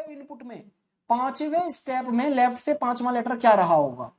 Input में, पांचवें step में लेफ्ट से पांचवा लेटर क्या रहा होगा?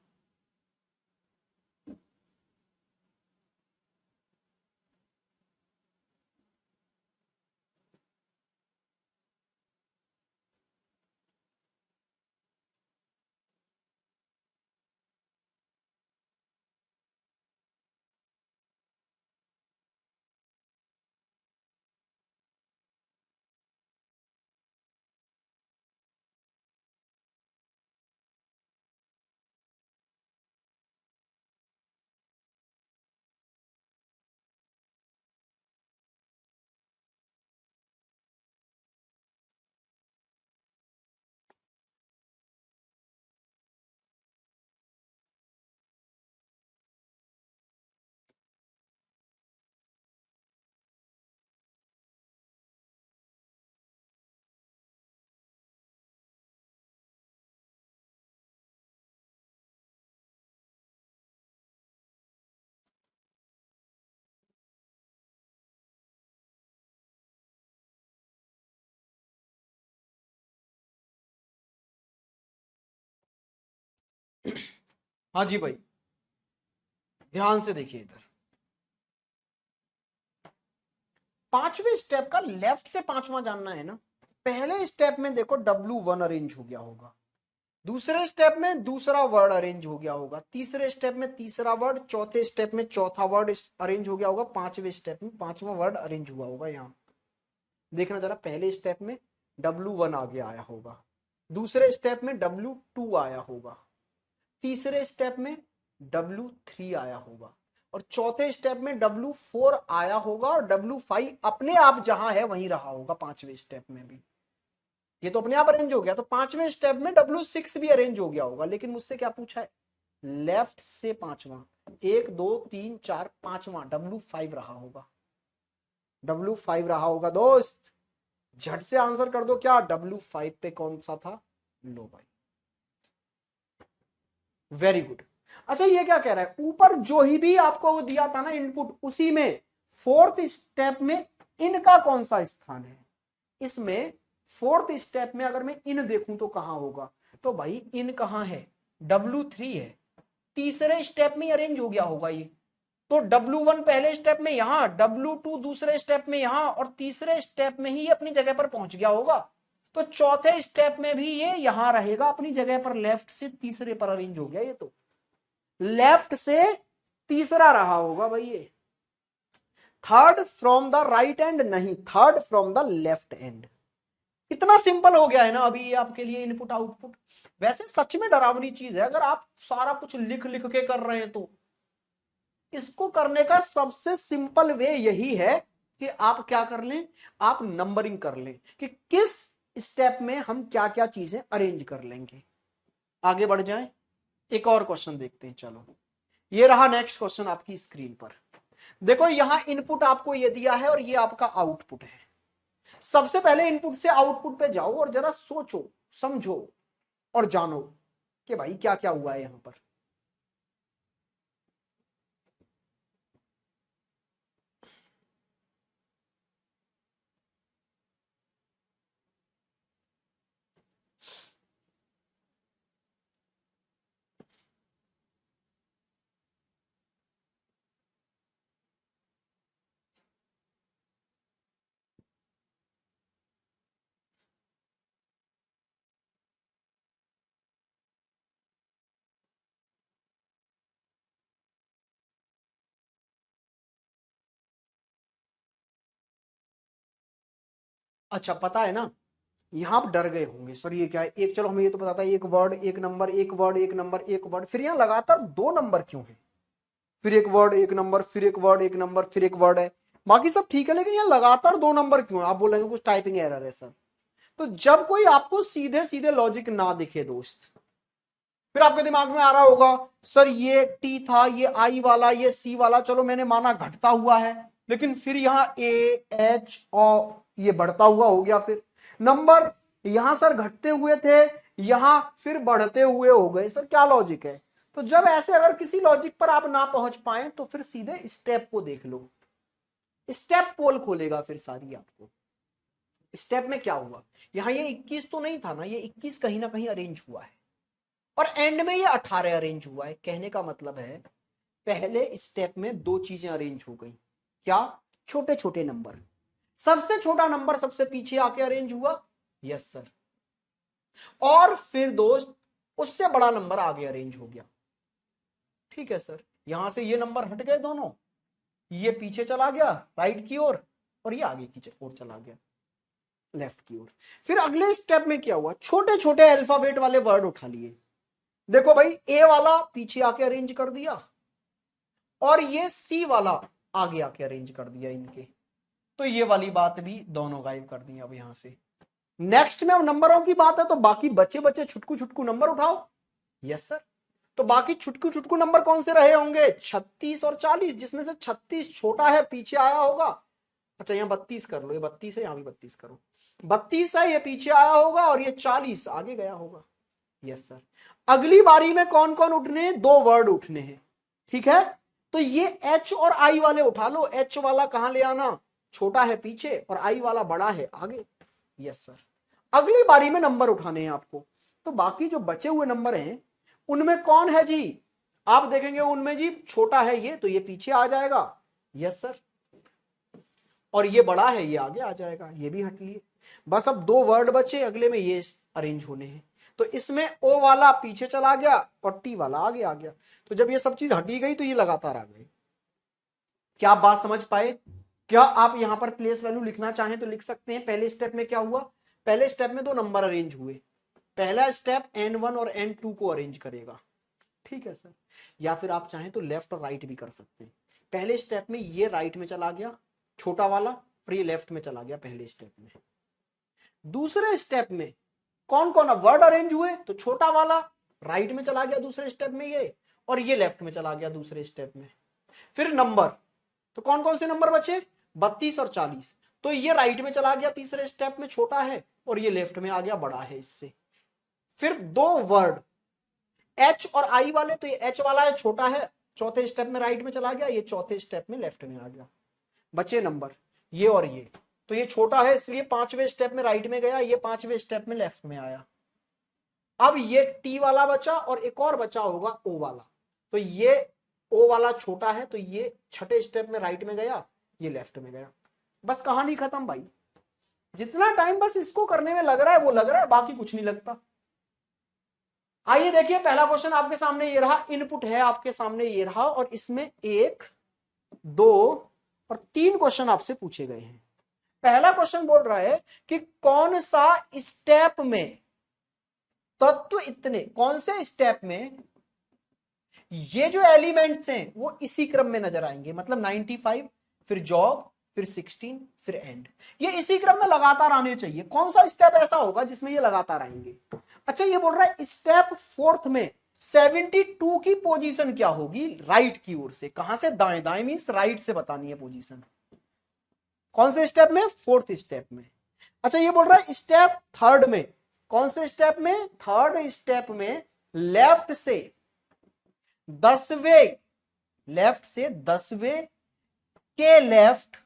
हाँ जी भाई, ध्यान से देखिए इधर, पांचवें स्टेप का लेफ्ट से पांचवा जानना है ना। पहले स्टेप में देखो W1 अरेंज हो गया होगा, दूसरे स्टेप में दूसरा वर्ड अरेंज हो गया होगा, तीसरे स्टेप में तीसरा वर्ड, चौथे स्टेप में चौथा वर्ड अरेंज हो गया होगा, पांचवें स्टेप में पांचवा वर्ड अरेंज हुआ होगा। यहां देखना जरा, पहले स्टेप में W1 आगे आया होगा, दूसरे स्टेप में W2 आया होगा, तीसरे स्टेप में W3 आया होगा, और चौथे स्टेप में W4 आया होगा, और W5 अपने आप जहां है वहीं रहा होगा पांचवें स्टेप में भी। ये तो अपने आप अरेंज हो गया, तो पांचवें स्टेप में W6 भी अरेंज हो गया होगा। लेकिन मुझसे क्या पूछा है? लेफ्ट से पांचवा, 1 2 3 4 पांचवा W5 रहा होगा, W5 रहा होगा दोस्त। झट से आंसर कर दो, क्या W5 पे कौन सा था? लो भाई, वेरी गुड। अच्छा ये क्या कह रहा है, ऊपर जो ही भी आपको वो दिया था ना इनपुट, उसी में फोर्थ स्टेप में इनका कौन सा स्थान है? इसमें फोर्थ स्टेप में अगर मैं इन देखूं तो कहां होगा? तो भाई इन कहां है? W3 है, तीसरे स्टेप में अरेंज हो गया होगा ये। तो W1 पहले स्टेप में यहां, W2 दूसरे स्टेप में यहां, और तीसरे स्टेप में ही अपनी जगह पर पहुंच गया होगा। तो चौथे स्टेप में भी ये यहां रहेगा अपनी जगह पर, लेफ्ट से तीसरे पर अरेंज हो गया ये, तो लेफ्ट से तीसरा रहा होगा भाई ये। Third from the right end नहीं, third from the left end. इतना सिंपल हो गया है ना अभी ये आपके लिए इनपुट आउटपुट। वैसे सच में डरावनी चीज है, अगर आप सारा कुछ लिख लिख के कर रहे हैं तो इसको करने का सबसे सिंपल वे यही है कि आप क्या कर लें, आप नंबरिंग कर लें कि किस स्टेप में हम क्या क्या चीजें अरेंज कर लेंगे। आगे बढ़ जाएं, एक और क्वेश्चन देखते हैं। चलो ये रहा नेक्स्ट क्वेश्चन आपकी स्क्रीन पर। देखो यहां इनपुट आपको ये दिया है और ये आपका आउटपुट है। सबसे पहले इनपुट से आउटपुट पे जाओ और जरा सोचो, समझो और जानो कि भाई क्या क्या हुआ है यहां पर। अच्छा पता है ना, यहां आप डर गए होंगे सर ये क्या है, एक चलो हमें ये तो पता था एक वर्ड एक नंबर, एक वर्ड एक नंबर, एक वर्ड, फिर यहां लगातार दो नंबर क्यों है? फिर एक वर्ड एक नंबर, फिर एक वर्ड एक नंबर, फिर एक वर्ड है, बाकी सब ठीक है, लेकिन यहां लगातार दो नंबर क्यों है? आप बोलेंगे कुछ टाइपिंग एरर है सर। तो जब कोई आपको सीधे सीधे लॉजिक ना दिखे दोस्त, फिर आपके दिमाग में आ रहा होगा सर ये टी था, ये आई वाला, ये सी वाला, चलो मैंने माना घटता हुआ है, लेकिन फिर यहाँ ए एच और ये बढ़ता हुआ हो गया, फिर नंबर यहां सर घटते हुए थे, यहां फिर बढ़ते हुए हो गए, सर क्या लॉजिक है? तो जब ऐसे अगर किसी लॉजिक पर आप ना पहुंच पाए तो फिर सीधे स्टेप को देख लो, स्टेप पोल खोलेगा फिर सारी आपको। स्टेप में क्या हुआ, यहां ये 21 तो नहीं था ना, ये 21 कहीं ना कहीं अरेंज हुआ है और एंड में ये 18 अरेंज हुआ है। कहने का मतलब है पहले स्टेप में दो चीजें अरेंज हो गई। क्या? छोटे छोटे नंबर। सबसे छोटा नंबर सबसे पीछे आके अरेंज हुआ, यस सर, और फिर दोस्त उससे बड़ा नंबर आगे अरेंज हो गया। ठीक है सर, यहां से ये नंबर हट गए दोनों, ये पीछे चला गया राइट की ओर और ये आगे की ओर चला गया लेफ्ट की ओर। फिर अगले स्टेप में क्या हुआ, छोटे छोटे अल्फाबेट वाले वर्ड उठा लिए। देखो भाई, ए वाला पीछे आके अरेंज कर दिया और ये सी वाला आगे आके अरेंज कर दिया इनके, तो ये वाली बात भी दोनों गायब कर दी। अब यहां से नेक्स्ट में अब नंबरों की बात है तो बाकी बचे बचे छुटकू छुटकू नंबर उठाओ, यस सर। तो बाकी छुटकू छुटकू नंबर कौन से रहे होंगे, 36 और 40, जिसमें से 36 छोटा है पीछे आया होगा। अच्छा यहाँ 32 कर लो, ये 32 है, यहां भी 32 करो, 32 है ये पीछे आया होगा और ये 40 आगे गया होगा, यस सर। अगली बारी में कौन कौन उठने हैं, दो वर्ड उठने हैं, ठीक है। तो ये एच और आई वाले उठा लो, एच वाला कहां ले आना, छोटा है पीछे और आई वाला बड़ा है आगे, यस सर। अगली बारी में नंबर उठाने हैं आपको, तो बाकी जो बचे हुए नंबर हैं उनमें कौन है जी, आप देखेंगे उनमें जी छोटा है ये, तो ये पीछे आ जाएगा, यस सर, और ये बड़ा है ये आगे आ जाएगा, ये भी हट लिए। बस अब दो वर्ड बचे, अगले में ये अरेंज होने हैं। तो इसमें ओ वाला पीछे चला गया और टी वाला आगे आ गया। तो जब ये सब चीज हटी गई तो ये लगातार आ गए। क्या आप बात समझ पाए? क्या आप यहां पर प्लेस वैल्यू लिखना चाहें तो लिख सकते हैं। पहले स्टेप में क्या हुआ, पहले स्टेप में दो नंबर अरेंज हुए, पहला स्टेप n1 और n2 को अरेंज करेगा, ठीक है सर। या फिर आप चाहें तो लेफ्ट और राइट भी कर सकते हैं। पहले स्टेप में ये राइट में चला गया छोटा वाला और ये लेफ्ट में चला गया पहले स्टेप में। दूसरे स्टेप में कौन कौन वर्ड अरेंज हुए, तो छोटा वाला राइट में चला गया दूसरे स्टेप में ये, और ये लेफ्ट में चला गया दूसरे स्टेप में। फिर नंबर, तो कौन कौन से नंबर बचे, 32 और 40, तो ये राइट में चला गया तीसरे स्टेप में छोटा है और ये लेफ्ट में आ गया बड़ा है इससे। फिर दो वर्ड एच और आई वाले, तो ये एच वाला है छोटा है, चौथे स्टेप में राइट में चला गया, ये चौथे स्टेप में लेफ्ट में आ गया। बचे नंबर ये और ये, तो ये छोटा है इसलिए पांचवें स्टेप में राइट में गया, ये पांचवें स्टेप में लेफ्ट में आया। अब ये टी वाला बचा और एक और बचा होगा ओ वाला, तो ये ओ वाला छोटा है तो ये छठे स्टेप में राइट में गया, ये लेफ्ट में गया। बस कहानी खत्म भाई। जितना टाइम बस इसको करने में लग रहा है वो लग रहा है, बाकी कुछ नहीं लगता। आइए देखिए, पहला क्वेश्चन आपके सामने ये रहा, इनपुट है आपके सामने ये रहा और इसमें एक, दो और तीन क्वेश्चन आपसे पूछे गए हैं। पहला क्वेश्चन बोल रहा है कि कौन सा स्टेप में तत्व इतने, कौन से स्टेप में ये जो एलिमेंट्स हैं वो इसी क्रम में नजर आएंगे, मतलब 95, फिर जॉब, फिर 16, फिर एंड, ये इसी क्रम में लगातार आने चाहिए। कौन सा स्टेप ऐसा होगा जिसमें ये लगातार आएंगे? अच्छा ये बोल रहा है स्टेप फोर्थ में 72 की पोजीशन क्या होगी, राइट की ओर से, कहां से दाएं, दाएं मींस राइट से बतानी है पोजीशन। कौन से स्टेप में, फोर्थ स्टेप में। अच्छा ये बोल रहा है स्टेप थर्ड में, कौन से स्टेप में, थर्ड स्टेप में लेफ्ट से 10वें, लेफ्ट से 10वें के लेफ्ट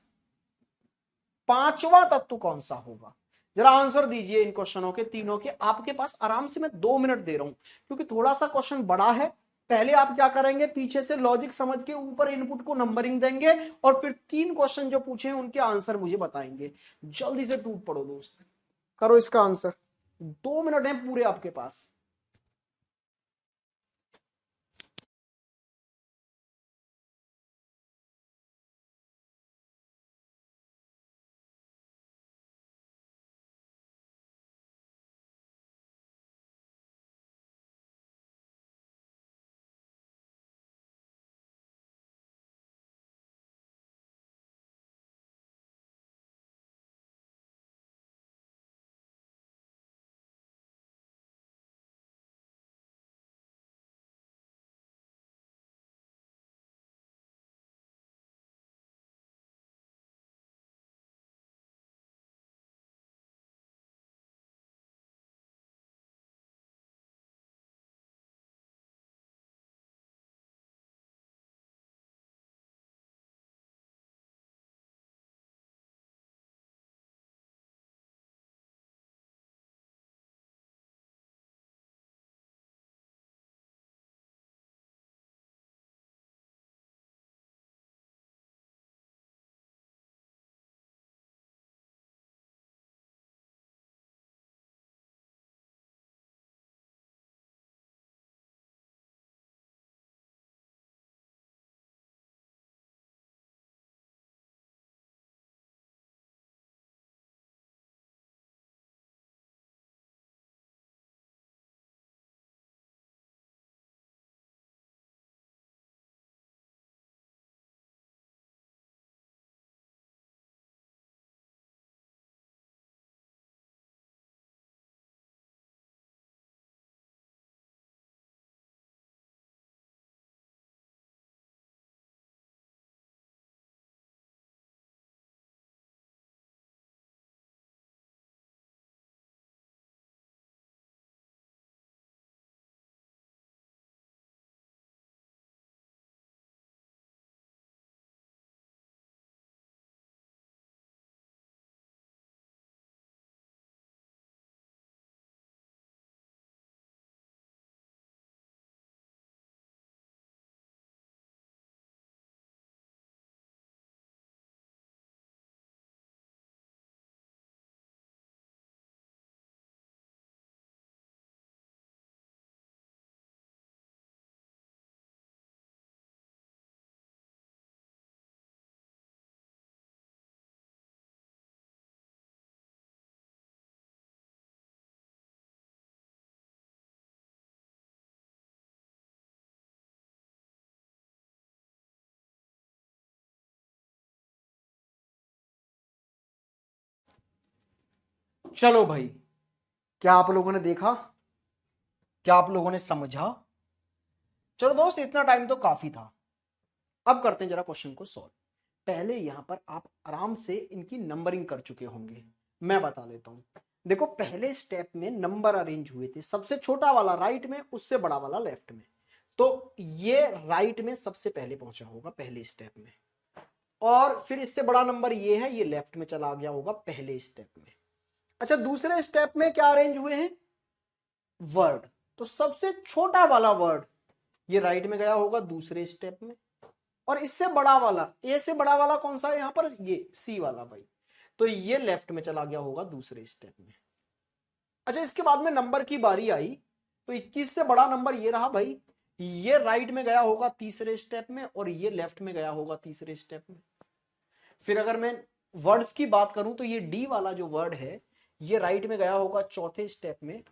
पांचवा तत्व कौन सा होगा? जरा आंसर दीजिए इन क्वेश्चनों के तीनों के। आपके पास आराम से मैं 2 मिनट दे रहा हूं क्योंकि थोड़ा सा क्वेश्चन बड़ा है। पहले आप क्या करेंगे, पीछे से लॉजिक समझ के ऊपर इनपुट को नंबरिंग देंगे और फिर तीन क्वेश्चन जो पूछे हैं उनके आंसर मुझे बताएंगे। जल्दी से टूट पड़ो दोस्त, करो इसका आंसर। 2 मिनट है पूरे आपके पास। चलो भाई, क्या आप लोगों ने देखा, क्या आप लोगों ने समझा? चलो दोस्त, इतना टाइम तो काफी था। अब करते हैं जरा क्वेश्चन को सॉल्व। पहले यहां पर आप आराम से इनकी नंबरिंग कर चुके होंगे, मैं बता देता हूं। देखो, पहले स्टेप में नंबर अरेंज हुए थे, सबसे छोटा वाला राइट में, उससे बड़ा वाला लेफ्ट में। तो ये राइट में सबसे पहले पहुंचा होगा पहले स्टेप में, और फिर इससे बड़ा नंबर ये है, ये लेफ्ट में चला गया होगा पहले स्टेप में। अच्छा, दूसरे स्टेप में क्या अरेंज हुए हैं? वर्ड। तो सबसे छोटा वाला वर्ड ये राइट में गया होगा दूसरे स्टेप में, और इससे बड़ा वाला, ए से बड़ा वाला कौन सा है यहां पर? ये सी वाला भाई, तो ये लेफ्ट में चला गया होगा दूसरे स्टेप में। अच्छा, इसके बाद में नंबर की बारी आई, तो 21 से बड़ा नंबर ये रहा भाई, ये राइट में गया होगा तीसरे स्टेप में, और ये लेफ्ट में गया होगा तीसरे स्टेप में। फिर अगर मैं वर्ड्स की बात करूं, तो ये डी वाला जो वर्ड है, ये राइट में गया होगा चौथे स्टेप में,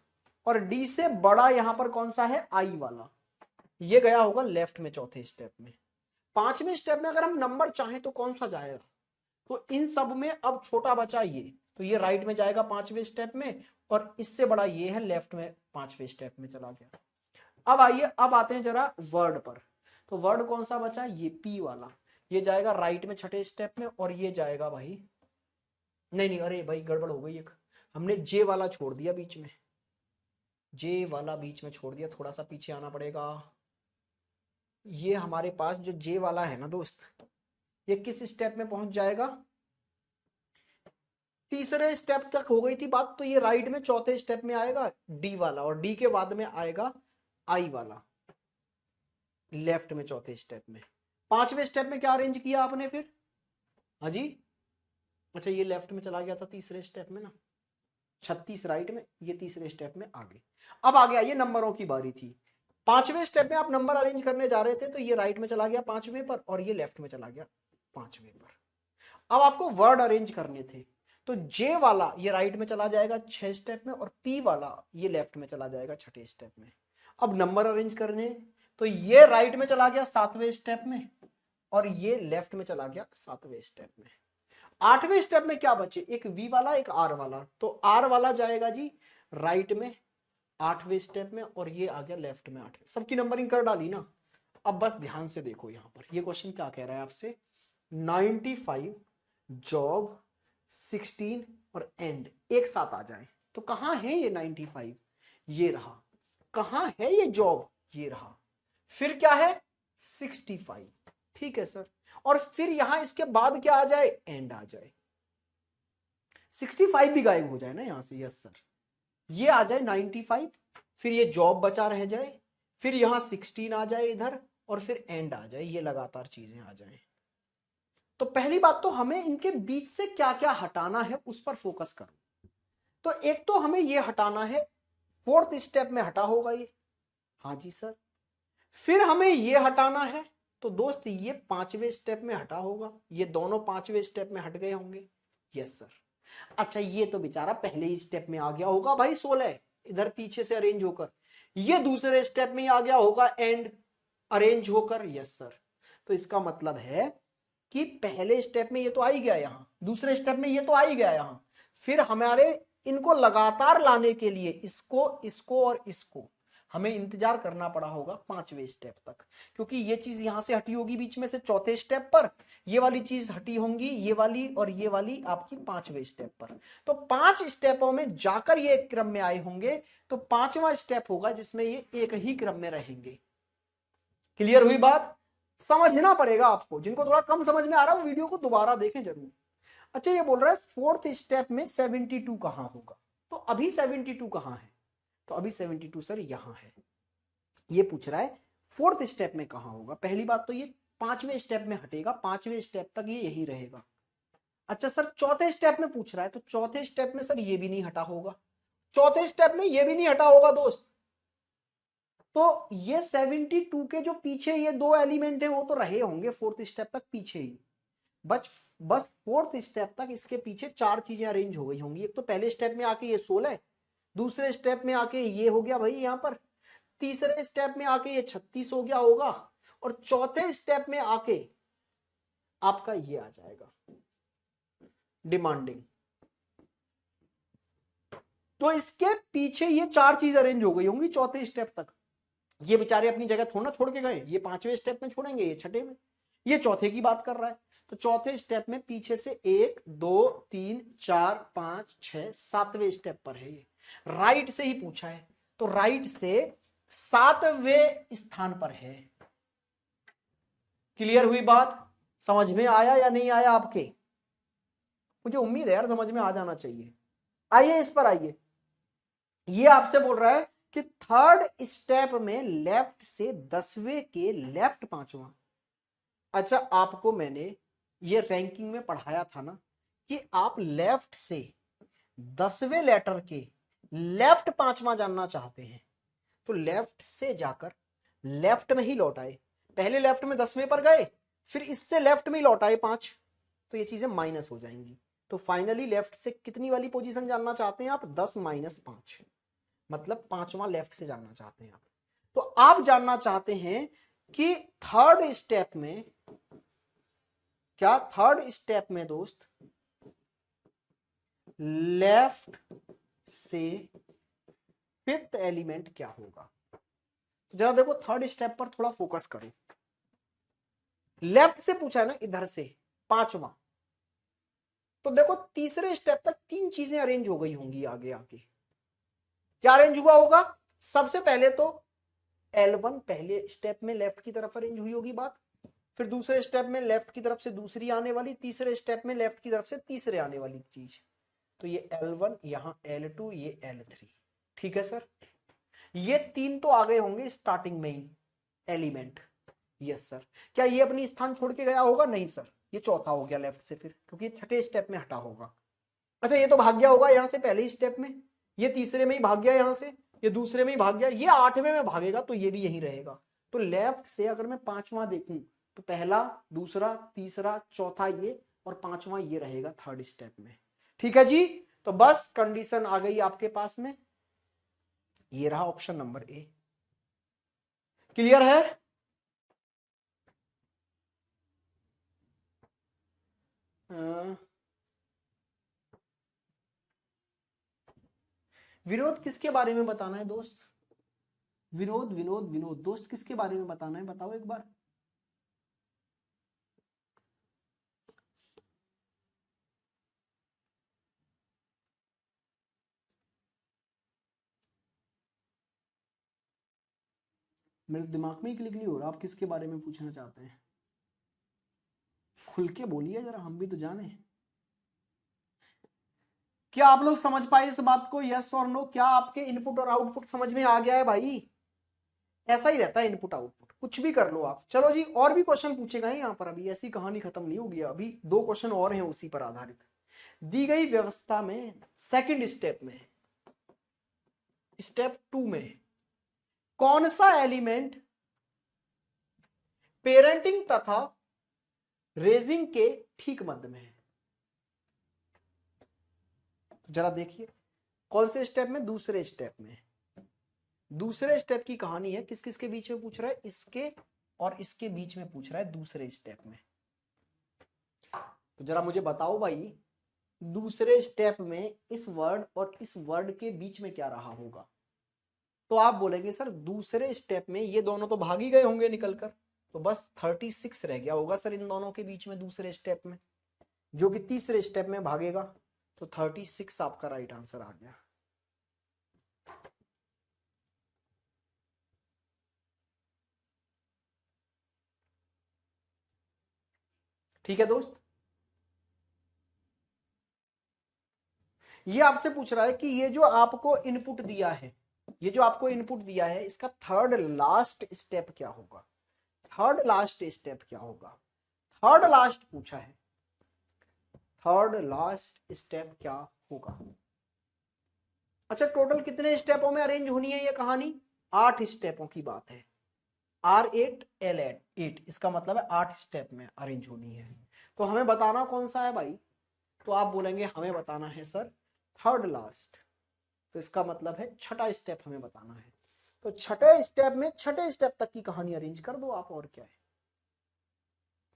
और डी से बड़ा यहां पर कौन सा है? आई वाला, ये गया होगा लेफ्ट में चौथे स्टेप में। पांचवें स्टेप में अगर हम नंबर चाहें तो कौन सा जाएगा? तो इन सब में अब छोटा बचा ये, तो ये राइट में जाएगा पांचवें स्टेप में, और इससे बड़ा ये है लेफ्ट में पांचवें स्टेप में चला गया। अब आइए, अब आते हैं जरा वर्ड पर। तो वर्ड कौन सा बचा? ये पी वाला, ये जाएगा राइट में छठे स्टेप में, और ये जाएगा भाई, नहीं नहीं, अरे भाई गड़बड़ हो गई, एक हमने जे वाला छोड़ दिया बीच में, जे वाला बीच में छोड़ दिया, थोड़ा सा पीछे आना पड़ेगा। ये हमारे पास जो जे वाला है ना दोस्त, ये किस स्टेप में पहुंच जाएगा? तीसरे स्टेप तक हो गई थी बात, तो ये राइट में चौथे स्टेप में आएगा डी वाला, और डी के बाद में आएगा आई वाला लेफ्ट में चौथे स्टेप में। पांचवें स्टेप में क्या अरेंज किया आपने फिर? हाँ जी, अच्छा, ये लेफ्ट में चला गया था तीसरे स्टेप में ना, 36 राइट में, ये तीसरे स्टेप में आ गए। अब आ गया, ये नंबरों की बारी थी। पांचवें स्टेप में आप नंबर अरेंज करने जा रहे थे, तो ये राइट में चला गया पांचवें पर, और ये लेफ्ट में चला गया पांचवें पर। अब आपको वर्ड अरेंज करने थे, तो जे वाला ये राइट में चला जाएगा 6 स्टेप में, और पी वाला ये लेफ्ट में चला जाएगा छठे स्टेप में। अब नंबर अरेंज करने, तो ये राइट में चला गया 7वें स्टेप में, और ये लेफ्ट में चला गया 7वें स्टेप में। 8वें स्टेप में क्या बचे? एक वी वाला, एक आर वाला, तो आर वाला जाएगा जी राइट में 8वें स्टेप में, और ये आ गया लेफ्ट में 8वें। सबकी नंबरिंग कर डाली ना। अब बस ध्यान से देखो, यहां पर ये क्वेश्चन क्या कह रहा है आपसे? 95, जॉब, 16 और एंड एक साथ आ जाए, तो कहां है ये 95? ये रहा। कहां है ये जॉब? ये रहा। फिर क्या है? 65। ठीक है सर, और फिर यहां इसके बाद क्या आ जाए? एंड आ जाए। 65 भी गायब हो जाए ना यहां से, यस सर, ये आ जाए 95, फिर ये जॉब बचा रह जाए, फिर यहां 16 आ जाए इधर, और फिर एंड आ जाए, ये लगातार चीजें आ जाए। तो पहली बात तो हमें इनके बीच से क्या क्या हटाना है उस पर फोकस करो। तो एक तो हमें ये हटाना है, फोर्थ स्टेप में हटा होगा ये, हाँ जी सर। फिर हमें ये हटाना है, तो दोस्त ये 5वें स्टेप में हटा होगा, ये दोनों 5वें स्टेप में हट गए होंगे, यस सर। अच्छा, ये तो बेचारा पहले ही स्टेप में आ गया होगा भाई 16, इधर पीछे से अरेंज होकर, ये दूसरे स्टेप में आ गया होगा एंड अरेंज होकर, यस सर। तो इसका मतलब है कि पहले स्टेप में ये तो आ ही गया, यहां दूसरे स्टेप में ये तो आ ही गया यहां, फिर हमारे इनको लगातार लाने के लिए इसको, इसको और इसको हमें इंतजार करना पड़ा होगा 5वें स्टेप तक, क्योंकि ये चीज यहां से हटी होगी बीच में से चौथे स्टेप पर, ये वाली चीज हटी होंगी, ये वाली और ये वाली आपकी 5वें स्टेप पर। तो 5 स्टेपों में जाकर ये एक क्रम में आए होंगे, तो 5वां स्टेप होगा जिसमें ये एक ही क्रम में रहेंगे। क्लियर हुई बात? समझना पड़ेगा आपको, जिनको थोड़ा कम समझ में आ रहा है वो वीडियो को दोबारा देखें जरूर। अच्छा, ये बोल रहा है फोर्थ स्टेप में 72 कहां होगा? तो अभी 72 कहां है? तो अभी 72 सर यहां है। ये पूछ रहा है फोर्थ स्टेप में कहां होगा। पहली बात तो ये 5वें स्टेप में हटेगा, 5वें स्टेप तक ये यही रहेगा। अच्छा सर, चौथे स्टेप में पूछ रहा है, तो चौथे स्टेप में सर ये भी नहीं हटा होगा, चौथे स्टेप में ये भी नहीं हटा होगा दोस्त। तो ये 72 के जो पीछे ये दो एलिमेंट है वो तो रहे होंगे फोर्थ स्टेप तक पीछे ही, बस बस फोर्थ स्टेप तक इसके पीछे 4 चीजें अरेंज हो गई होंगी। एक तो पहले स्टेप में आके ये 16, दूसरे स्टेप में आके ये हो गया भाई यहाँ पर, तीसरे स्टेप में आके ये 36 हो गया होगा, और चौथे स्टेप में आके आपका ये आ जाएगा डिमांडिंग। तो इसके पीछे ये चार चीज अरेंज हो गई होंगी चौथे स्टेप तक। ये बेचारे अपनी जगह थोड़ा ना छोड़ के गए, ये पांचवें स्टेप में छोड़ेंगे, ये छठे में, ये चौथे की बात कर रहा है। तो चौथे स्टेप में पीछे से 1 2 3 4 5 6 7वें स्टेप पर है ये, राइट से ही पूछा है, तो राइट से 7वें स्थान पर है। क्लियर हुई बात? समझ में आया या नहीं आया आपके? मुझे उम्मीद है यार समझ में आ जाना चाहिए। आइए इस पर आइए। ये आपसे बोल रहा है कि थर्ड स्टेप में लेफ्ट से 10वें के लेफ्ट पांचवा। अच्छा, आपको मैंने ये रैंकिंग में पढ़ाया था ना कि आप लेफ्ट से 10वें लेटर के लेफ्ट पांचवा जानना चाहते हैं, तो लेफ्ट से जाकर लेफ्ट में ही लौट आए। पहले लेफ्ट में 10वें पर गए, फिर इससे लेफ्ट में ही लौट आए 5, तो ये चीजें माइनस हो जाएंगी। तो फाइनली लेफ्ट से कितनी वाली पोजीशन जानना चाहते हैं आप? 10 - 5, मतलब पांचवा लेफ्ट से जानना चाहते हैं आप। तो आप जानना चाहते हैं कि थर्ड स्टेप में क्या, थर्ड स्टेप में दोस्त लेफ्ट से फिफ्थ एलिमेंट क्या होगा? तो जरा देखो थर्ड स्टेप पर थोड़ा फोकस करो। लेफ्ट से पूछा है ना, इधर से पांचवा, तो देखो तीसरे स्टेप तक तीन चीजें अरेंज हो गई होंगी आगे आगे। क्या अरेंज हुआ होगा? सबसे पहले तो L1 पहले स्टेप में लेफ्ट की तरफ अरेंज हुई होगी बात, फिर दूसरे स्टेप में लेफ्ट की तरफ से दूसरी आने वाली, तीसरे स्टेप में लेफ्ट की तरफ से तीसरे आने वाली चीज। तो ये L1, यहां L2, ये L3। ठीक है सर, ये तीन तो आ गए होंगे स्टार्टिंग में ही एलिमेंट। Yes sir. क्या ये अपनी स्थान छोड़ के गया होगा? नहीं सर, ये चौथा हो गया लेफ्ट से, फिर क्योंकि छठे स्टेप में हटा होगा। अच्छा, ये तो भाग गया होगा यहां से पहले ही स्टेप में, ये तीसरे में ही भाग गया यहां से, ये दूसरे में ही भाग गया, ये आठवें में भागेगा, तो ये भी यहीं रहेगा। तो लेफ्ट से अगर मैं पांचवा देखूं तो पहला, दूसरा, तीसरा, चौथा ये, और पांचवा ये रहेगा थर्ड स्टेप में। ठीक है जी, तो बस कंडीशन आ गई आपके पास में, ये रहा ऑप्शन नंबर ए। क्लियर है? विरोध किसके बारे में बताना है दोस्त? विनोद विनोद विनोद, दोस्त किसके बारे में बताना है, बताओ एक बार। मेरे दिमाग में ही क्लिक नहीं हो रहा, आप किसके बारे में पूछना चाहते हैं? खुल के बोलिए जरा, हम भी तो जाने। क्या आप लोग समझ पाए इस बात को? यस और नो? क्या आपके इनपुट और आउटपुट समझ में आ गया है भाई? ऐसा ही रहता है इनपुट आउटपुट, कुछ भी कर लो आप। चलो जी, और भी क्वेश्चन पूछेगा यहाँ पर, अभी ऐसी कहानी खत्म नहीं होगी, अभी 2 क्वेश्चन और हैं उसी पर आधारित। दी गई व्यवस्था में सेकंड स्टेप में, स्टेप 2 में कौन सा एलिमेंट पेरेंटिंग तथा रेजिंग के ठीक मध्य में है? जरा देखिए, कौन से स्टेप में? दूसरे स्टेप में। दूसरे स्टेप की कहानी है, किस किस के बीच में पूछ रहा है? इसके और इसके बीच में पूछ रहा है दूसरे स्टेप में। तो जरा मुझे बताओ भाई, दूसरे स्टेप में इस वर्ड और इस वर्ड के बीच में क्या रहा होगा? तो आप बोलेंगे सर दूसरे स्टेप में ये दोनों तो भाग ही गए होंगे निकलकर, तो बस 36 रह गया होगा सर इन दोनों के बीच में दूसरे स्टेप में, जो कि तीसरे स्टेप में भागेगा। तो 36 आपका राइट आंसर आ गया। ठीक है दोस्त, ये आपसे पूछ रहा है कि ये जो आपको इनपुट दिया है, ये जो आपको इनपुट दिया है, इसका थर्ड लास्ट स्टेप क्या होगा? थर्ड लास्ट स्टेप क्या होगा? थर्ड लास्ट पूछा है, थर्ड लास्ट स्टेप क्या होगा? अच्छा, टोटल कितने स्टेपों में अरेंज होनी है ये कहानी? 8 स्टेपों की बात है। R8 L8, इसका मतलब है 8 स्टेप में अरेंज होनी है। तो हमें बताना कौन सा है भाई? तो आप बोलेंगे हमें बताना है सर थर्ड लास्ट, तो इसका मतलब है छठा स्टेप हमें बताना है। तो छठे स्टेप में छठे स्टेप तक की कहानी अरेंज कर दो आप, और क्या है,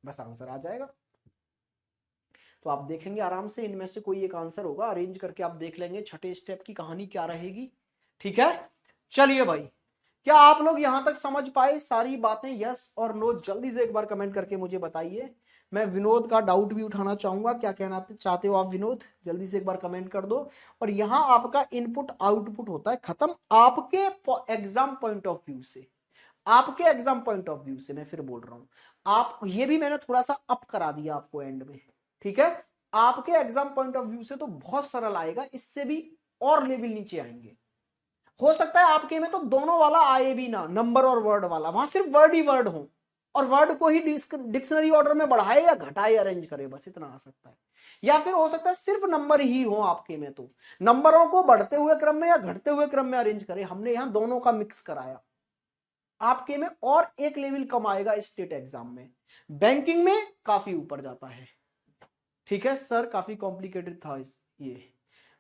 बस आंसर आ जाएगा। तो आप देखेंगे आराम से इनमें से कोई एक आंसर होगा, अरेंज करके आप देख लेंगे छठे स्टेप की कहानी क्या रहेगी। ठीक है, चलिए भाई, क्या आप लोग यहां तक समझ पाए सारी बातें? यस और नो जल्दी से एक बार कमेंट करके मुझे बताइए। मैं विनोद का डाउट भी उठाना चाहूंगा, क्या कहना चाहते हो आप विनोद? जल्दी से एक बार कमेंट कर दो। और यहां आपका इनपुट आउटपुट होता है खत्म, आपके एग्जाम पॉइंट ऑफ व्यू से। आपके एग्जाम पॉइंट ऑफ व्यू से मैं फिर बोल रहा हूं, आप ये भी मैंने थोड़ा सा अप करा दिया आपको एंड में। ठीक है, आपके एग्जाम पॉइंट ऑफ व्यू से तो बहुत सरल आएगा, इससे भी और लेवल नीचे आएंगे। हो सकता है आपके में तो दोनों वाला आए भी ना, नंबर और वर्ड वाला, वहां सिर्फ वर्ड ही वर्ड हो और वर्ड को ही डिक्शनरी ऑर्डर में बढ़ाए या घटाए अरेंज करे, बस इतना आ सकता है। या फिर हो सकता है सिर्फ नंबर ही हो आपके में, तो नंबरों को बढ़ते हुए क्रम में या घटते हुए क्रम में अरेंज करे। हमने यहां दोनों का मिक्स कराया, आपके में और एक लेवल कम आएगा स्टेट एग्जाम में, बैंकिंग में काफी ऊपर जाता है। ठीक है सर, काफी कॉम्प्लिकेटेड था ये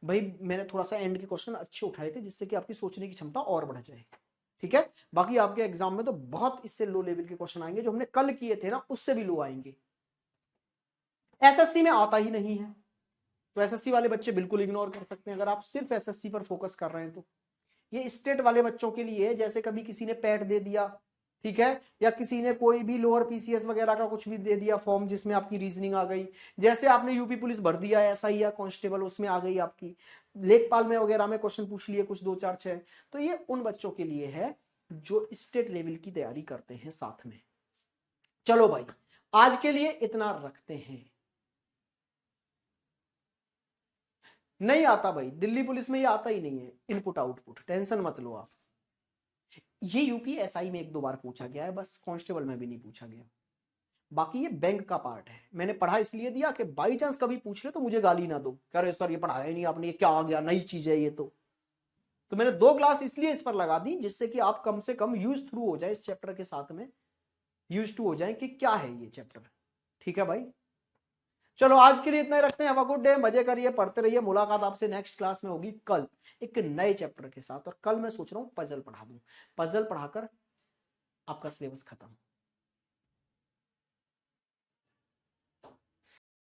भाई, मैंने थोड़ा सा एंड के क्वेश्चन अच्छे उठाए थे जिससे कि आपकी सोचने की क्षमता और बढ़ जाए। ठीक है, बाकी आपके एग्जाम में तो बहुत इससे लो लेवल के क्वेश्चन आएंगे, जो हमने कल किए थे ना उससे भी लो आएंगे। एसएससी में आता ही नहीं है, तो एसएससी वाले बच्चे बिल्कुल इग्नोर कर सकते हैं अगर आप सिर्फ एसएससी पर फोकस कर रहे हैं तो। ये स्टेट वाले बच्चों के लिए है, जैसे कभी किसी ने पैट दे दिया, ठीक है, या किसी ने कोई भी लोअर पीसीएस वगैरह का कुछ भी दे दिया फॉर्म जिसमें आपकी रीजनिंग आ गई, जैसे आपने यूपी पुलिस भर दिया एसआई या कांस्टेबल, उसमें आ गई आपकी लेखपाल में वगैरह में क्वेश्चन पूछ लिए कुछ 2 4 6, तो ये उन बच्चों के लिए है जो स्टेट लेवल की तैयारी करते हैं साथ में। चलो भाई, आज के लिए इतना रखते हैं। नहीं आता भाई, दिल्ली पुलिस में ये आता ही नहीं है इनपुट आउटपुट, टेंशन मत लो आप। ये यूपीएसआई में 1-2 बार पूछा गया है बस, कांस्टेबल में भी नहीं पूछा गया। बाकी ये बैंक का पार्ट है, मैंने पढ़ा इसलिए दिया कि बाई चांस कभी पूछ ले तो मुझे गाली ना दो, कह रहे सर ये पढ़ाया नहीं आपने, ये क्या आ गया, नई चीज है ये तो मैंने 2 क्लास इसलिए इस पर लगा दी जिससे कि आप कम से कम यूज थ्रू हो जाए इस चैप्टर के साथ में, यूज टू हो जाए कि क्या है ये चैप्टर। ठीक है भाई, चलो आज के लिए इतना ही रखते हैं। हैव अ गुड डे, मजे करिए, पढ़ते रहिए। मुलाकात आपसे नेक्स्ट क्लास में होगी कल एक नए चैप्टर के साथ, और कल मैं सोच रहा हूं पजल पढ़ा दूं, पजल पढ़ाकर आपका सिलेबस खत्म।